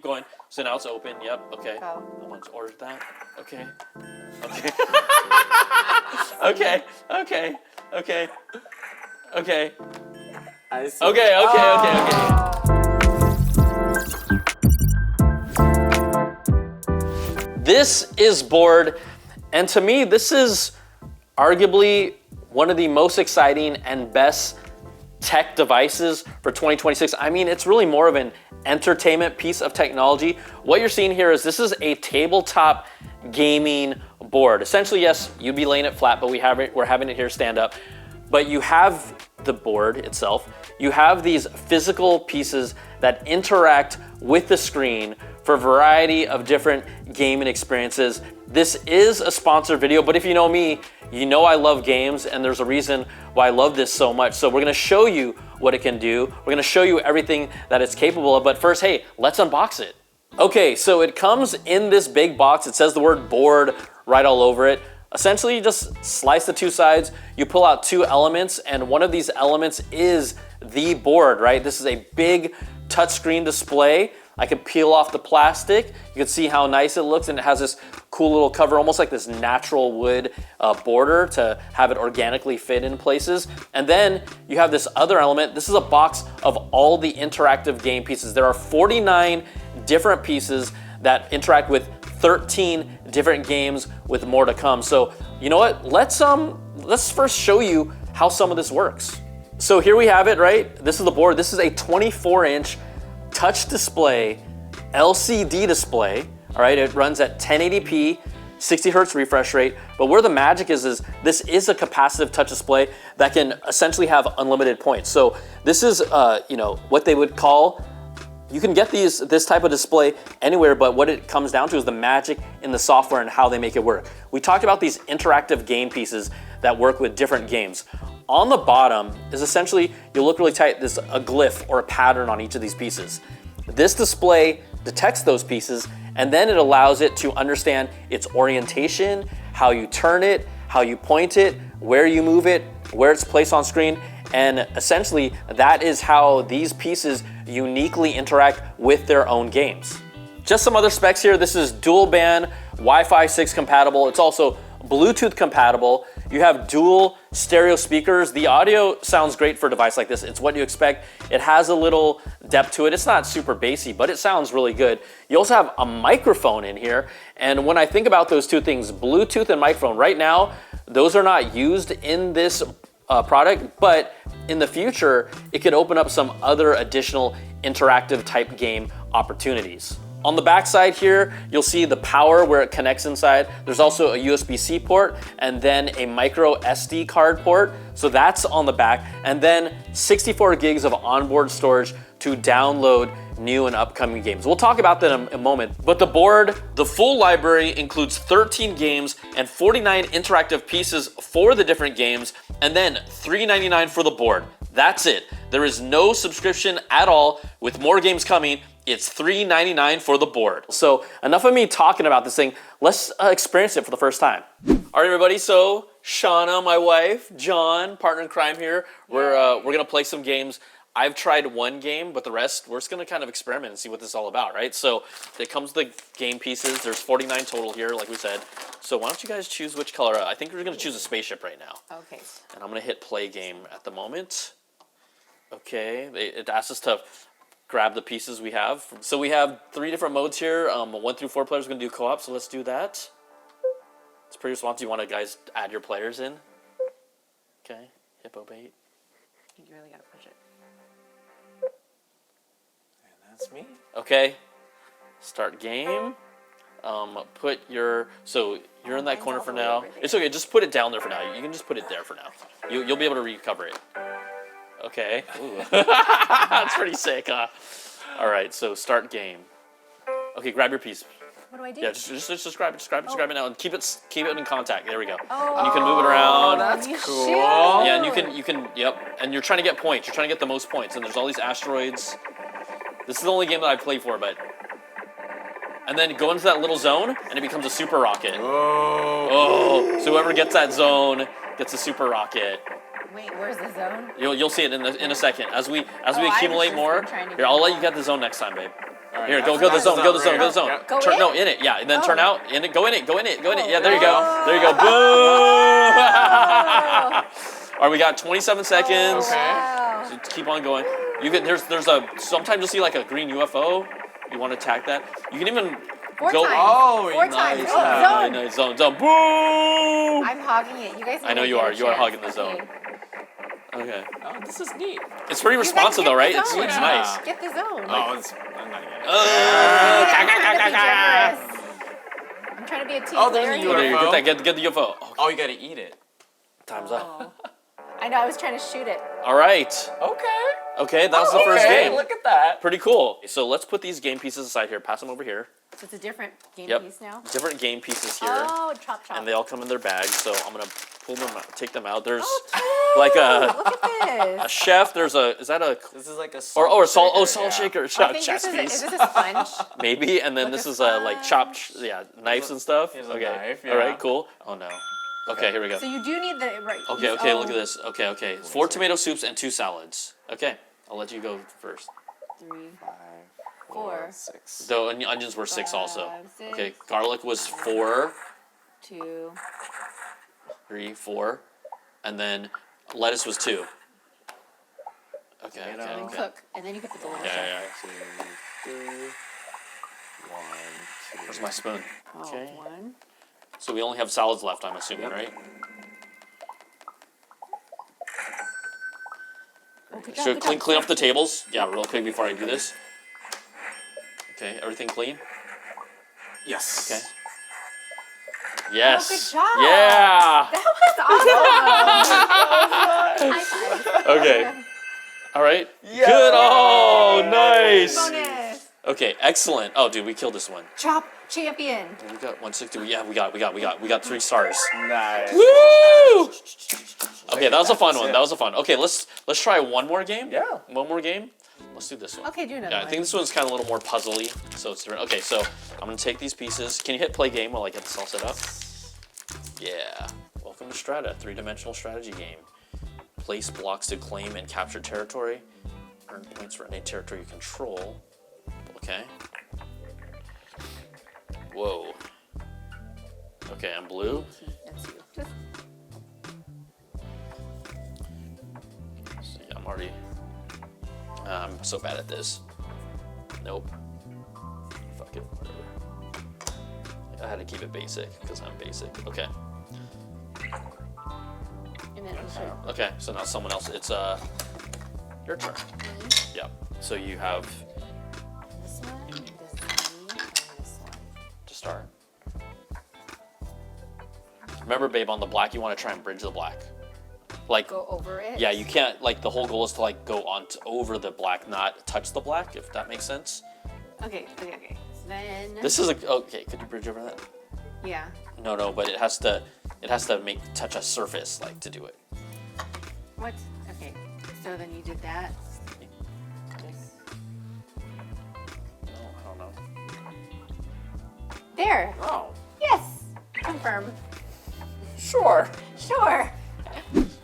going. So now it's open. Yep. Okay. Go. I'm gonna order that. Okay. Okay. Okay. Okay. Okay. Okay. I see. Okay. Okay. Okay. Okay. This is board, and to me, this is arguably one of the most exciting and best tech devices for 2026. I mean, it's really more of an entertainment piece of technology. What you're seeing here is this is a tabletop gaming board. Essentially, yes, you'd be laying it flat, but we're having it here stand up. But you have the board itself. You have these physical pieces that interact with the screen for a variety of different gaming experiences. This is a sponsored video, but if you know me, you know I love games, and there's a reason why I love this so much. So we're gonna show you what it can do. We're gonna show you everything that it's capable of, but first, hey, let's unbox it. Okay, so it comes in this big box. It says the word board right all over it. Essentially, you just slice the two sides, you pull out two elements, and one of these elements is the board, right? This is a big touchscreen display. I can peel off the plastic. You can see how nice it looks, and it has this cool little cover, almost like this natural wood border to have it organically fit in places. And then you have this other element. This is a box of all the interactive game pieces. There are 49 different pieces that interact with 13 different games with more to come. So you know what? Let's first show you how some of this works. So here we have it, right? This is the board. This is a 24-inch touch display, LCD display. All right, it runs at 1080p, 60 hertz refresh rate. But where the magic is this is a capacitive touch display that can essentially have unlimited points. So this is what they would call, you can get this type of display anywhere, but what it comes down to is the magic in the software and how they make it work. We talked about these interactive game pieces that work with different games. On the bottom is essentially, you'll look really tight, there's a glyph or a pattern on each of these pieces. This display detects those pieces, and then it allows it to understand its orientation, how you turn it, how you point it, where you move it, where it's placed on screen, and essentially that is how these pieces uniquely interact with their own games. Just some other specs here. This is dual band, Wi-Fi 6 compatible. It's also Bluetooth compatible. You have dual stereo speakers. The audio sounds great for a device like this. It's what you expect. It has a little depth to it. It's not super bassy, but it sounds really good. You also have a microphone in here. And when I think about those two things, Bluetooth and microphone, right now, those are not used in this product, but in the future, it could open up some other additional interactive type game opportunities. On the back side here, you'll see the power where it connects inside. There's also a USB-C port and then a micro SD card port. So that's on the back. And then 64 gigs of onboard storage to download new and upcoming games. We'll talk about that in a moment. But the board, the full library includes 13 games and 49 interactive pieces for the different games, and then $399 for the board. That's it. There is no subscription at all. With more games coming, it's $399 for the board. So enough of me talking about this thing. Let's experience it for the first time. All right, everybody. So Shauna, my wife, John, partner in crime here. We're gonna play some games. I've tried one game, but the rest, we're just gonna kind of experiment and see what this is all about, right? So it comes with the game pieces. There's 49 total here, like we said. So why don't you guys choose which color? I think we're gonna choose a spaceship right now. Okay. And I'm gonna hit play game at the moment. Okay, it asks us to grab the pieces we have. So we have 3 different modes here. 1 through 4 players are gonna do co-op, so let's do that. It's pretty responsive. You wanna guys add your players in? Okay, hippo bait. You really gotta push it. That's me. Okay, start game. So you're in that corner for now. It's okay, just put it down there for now. You can just put it there for now. You'll be able to recover it. Okay. Ooh. That's pretty sick, huh? All right, so start game. Okay, grab your piece. What do I do? Yeah, just grab it. Just grab it now, and keep it in contact. There we go. Oh. And you can move it around. That's cool. Yeah, and you can. Yep. And you're trying to get points. You're trying to get the most points. And there's all these asteroids. This is the only game that I've played for, but. And then go into that little zone, and it becomes a super rocket. Oh. So whoever gets that zone gets a super rocket. Wait, where's the zone? You'll see it in a second. As we accumulate more. Here, I'll let you get the zone next time, babe. right, Here, yeah. go the zone, go the zone, go the zone. Yeah. Go Turn, in? no, in it, yeah, and then turn Oh. out, in it, go in it, go in it, go in it. Yeah, there you Oh. go, there you go. Boom! All right, we got 27 seconds. Okay. Wow. So keep on going. You can there's a sometimes you'll see like a green UFO. You want to attack that. You can even 4 go. times. Oh, 4 nice, times. nice. Oh, zone. Nice, zone. Boom! I'm hogging it. You guys. I know need to you get are. a You are chance. hogging the zone. Okay. Okay. Oh, this is neat. It's pretty You guys responsive get though, the right? It's zone. nice. Get the zone. Oh, I'm not getting it. I'm trying to be a team Oh, there's player a here. Oh, there you go. UFO. Get the UFO. Oh, Oh, you gotta eat it. time's up. Oh. I know. I was trying to shoot it. All right. Okay. Okay, that was the first Okay, game. look at that. Pretty cool. So let's put these game pieces aside here. Pass them over here. So it's a different game Yep. piece now. Different game pieces here. Oh, chop chop. And they all come in their bags. So I'm gonna pull them out, take them out. There's Oh, like Look a at this. chef. There's is that a This is like a salt shaker. I Chop think chess this piece. is this a sponge? Maybe, and then Like this a is like chopped, knives and stuff. Here's a Okay, knife, all right, yeah. cool. Oh no. Okay, here we go. So you do need the right. Okay, these- okay, oh, look at this. Okay. 4 tomato soups and 2 salads. Okay, I'll let you go first. 3, 5, 4, 6. The onions were 6 also. 5, 6, Okay, garlic was 4, 2. 3, 4, and then lettuce was 2. Okay, Tomato. okay, And okay. cook, and then you can put the little. Yeah. 2, 3, 1, 2. Where's my spoon? Oh, Okay. 1. So we only have salads left, I'm assuming, Yep. right? Oh, good job, So good clean job. up the tables. Yeah, real quick before I do this. Okay, everything clean? Yes. Okay. Yes. good job. Yeah. That was awesome. High five. Okay. All right. Yeah. Good. Oh, nice. Bonus. Okay, excellent. Oh, dude, we killed this one. Chop champion. We got 160. Yeah, we got 3 stars. Nice. Woo! Okay, that was a fun That's one. it. That was a fun. Okay, let's try one more game. Yeah. One more game. Let's do this one. Okay, do another Yeah, I one. think this one's kind of a little more puzzly, so it's different. Okay, so I'm gonna take these pieces. Can you hit play game while I get this all set up? Yeah. Welcome to Strata, 3-dimensional strategy game. Place blocks to claim and capture territory. Earn points for any territory you control. Okay. Whoa. Okay, I'm blue. That's you. Just So, yeah, I'm already. I'm so bad at this. Nope. Fuck it. Whatever. I had to keep it basic because I'm basic. Okay. and then also. Okay. So now someone else. It's your turn. Yeah. So you have This one, this one, and this one. to start. Remember, babe, on the black, you want to try and bridge the black. Like, Go over it. yeah, you can't. Like, the whole goal is to like go on over the black, not touch the black. If that makes sense. Okay. So then. This is a okay. Could you bridge over that? Yeah. No, but it has to touch a surface like to do it. What? Okay. So then you did that. This. No, I don't know. There. Oh. Yes. Confirm. Sure. Sure.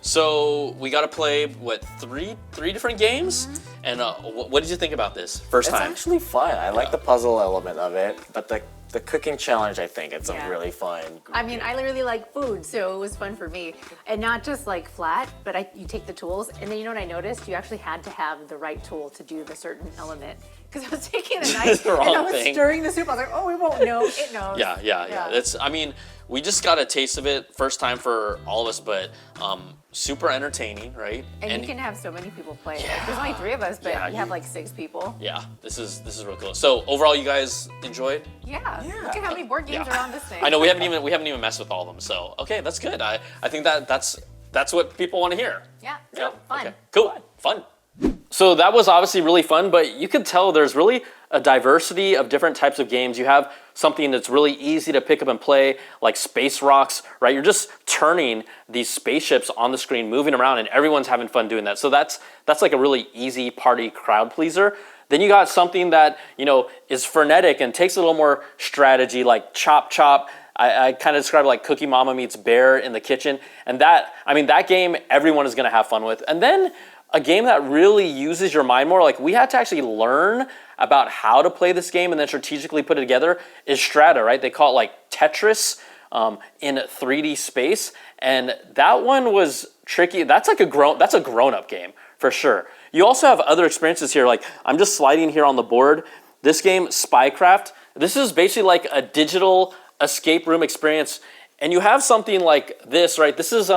So we got to play what three different games, and what did you think about this first It's time? actually fun. I like the puzzle element of it, but the cooking challenge, I think it's Yeah. a really fun. I mean, I really like food, so it was fun for me. And not just like flat, but you take the tools, and then you know what I noticed? You actually had to have the right tool to do the certain element. Because I was taking the knife The wrong and I was thing. stirring the soup. I was like, oh, it won't know. It knows. Yeah. It's. I mean, we just got a taste of it first time for all of us, but super entertaining, right? And you can have so many people play it. Like, Yeah. there's only 3 of us, but Yeah, you have like 6 people. Yeah, this is really cool. So overall, you guys enjoyed? Yeah. Look at how many board games Yeah. are on this thing. I know we haven't even messed with all of them. So okay, that's good. I think that's what people want to hear. Yeah. So fun. Okay. Cool. Fun. So that was obviously really fun, but you could tell there's really a diversity of different types of games. You have something that's really easy to pick up and play, like Space Rocks, right? You're just turning these spaceships on the screen, moving around, and everyone's having fun doing that. So that's like a really easy party crowd pleaser. Then you got something that, is frenetic and takes a little more strategy, like Chop Chop. I kind of describe it like Cookie Mama meets Bear in the kitchen. And that game, everyone is going to have fun with. And then a game that really uses your mind more, like we had to actually learn about how to play this game and then strategically put it together, is Strata, right? They call it like Tetris in 3D space. And that one was tricky. That's a grown-up game for sure. You also have other experiences here. Like I'm just sliding here on the board. This game, Spycraft, this is basically like a digital escape room experience. And you have something like this, right? This is,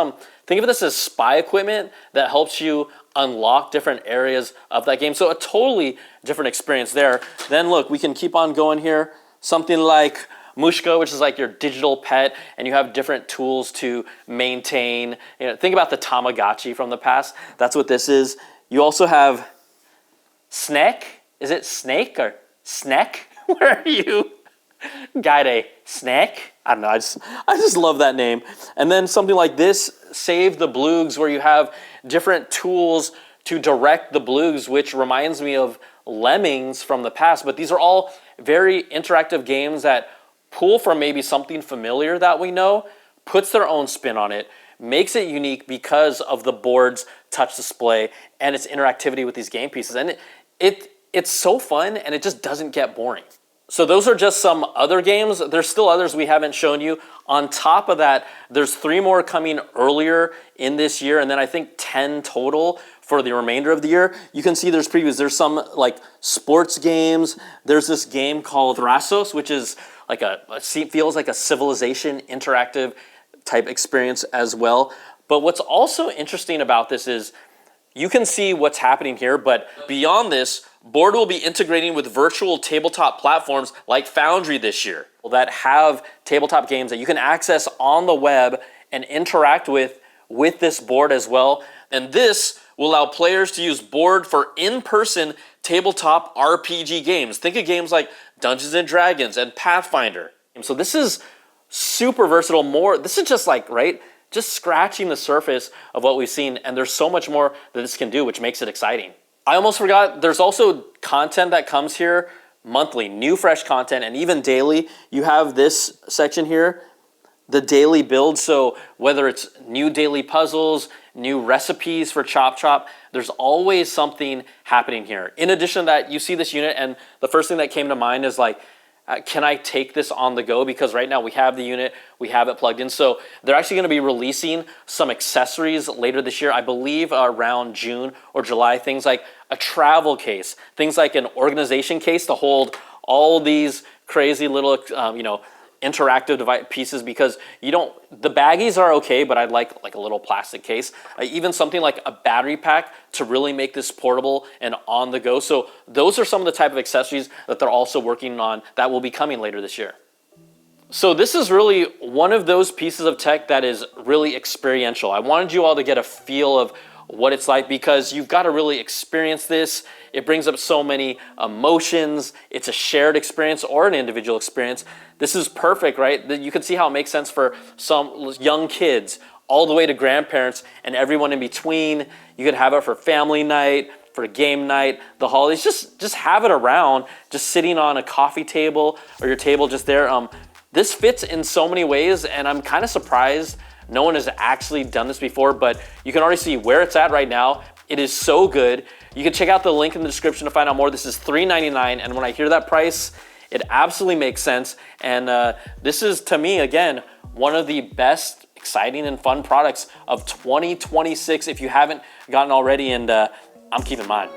think of this as spy equipment that helps you unlock different areas of that game. So a totally different experience there. Then look, we can keep on going here. Something like Mushka, which is like your digital pet, and you have different tools to maintain. You know, think about the Tamagotchi from the past. That's what this is. You also have Snack. Is it Snake or Snack? Where are you? Guide a snack. I don't know. I just love that name. And then something like this, Save the Bloogs, where you have different tools to direct the Bloogs, which reminds me of Lemmings from the past. But these are all very interactive games that pull from maybe something familiar that we know, puts their own spin on it, makes it unique because of the board's touch display and its interactivity with these game pieces. And it's so fun, and it just doesn't get boring. So those are just some other games. There's still others we haven't shown you. On top of that, there's 3 more coming earlier in this year, and then I think 10 total for the remainder of the year. You can see there's previews. There's some like sports games. There's this game called Thrasos, which is like feels like a Civilization interactive type experience as well. But what's also interesting about this is you can see what's happening here, but beyond this, Board will be integrating with virtual tabletop platforms like Foundry this year that have tabletop games that you can access on the web and interact with this board as well. And this will allow players to use Board for in-person tabletop RPG games. Think of games like Dungeons and Dragons and Pathfinder. So this is super versatile. This is just like, right? Just scratching the surface of what we've seen, and there's so much more that this can do, which makes it exciting. I almost forgot, there's also content that comes here monthly, new fresh content, and even daily. You have this section here, the daily build. So whether it's new daily puzzles, new recipes for Chop Chop, there's always something happening here. In addition to that, you see this unit, and the first thing that came to mind is like, can I take this on the go? Because right now we have the unit, we have it plugged in. So they're actually gonna be releasing some accessories later this year, I believe around June or July, things like a travel case, things like an organization case to hold all these crazy little, interactive device pieces, because the baggies are okay, but I'd like a little plastic case. Even something like a battery pack to really make this portable and on the go. So those are some of the type of accessories that they're also working on that will be coming later this year. So this is really one of those pieces of tech that is really experiential. I wanted you all to get a feel of what it's like, because you've got to really experience this. It brings up so many emotions. It's a shared experience or an individual experience. This is perfect, right? You can see how it makes sense for some young kids all the way to grandparents and everyone in between. You could have it for family night, for game night, the holidays. Just have it around, just sitting on a coffee table or your table just there. This fits in so many ways, and I'm kind of surprised no one has actually done this before, but you can already see where it's at right now. It is so good. You can check out the link in the description to find out more. This is $3.99, and when I hear that price, it absolutely makes sense. And this is, to me, again, one of the best, exciting, and fun products of 2026 if you haven't gotten already, and I'm keeping mine.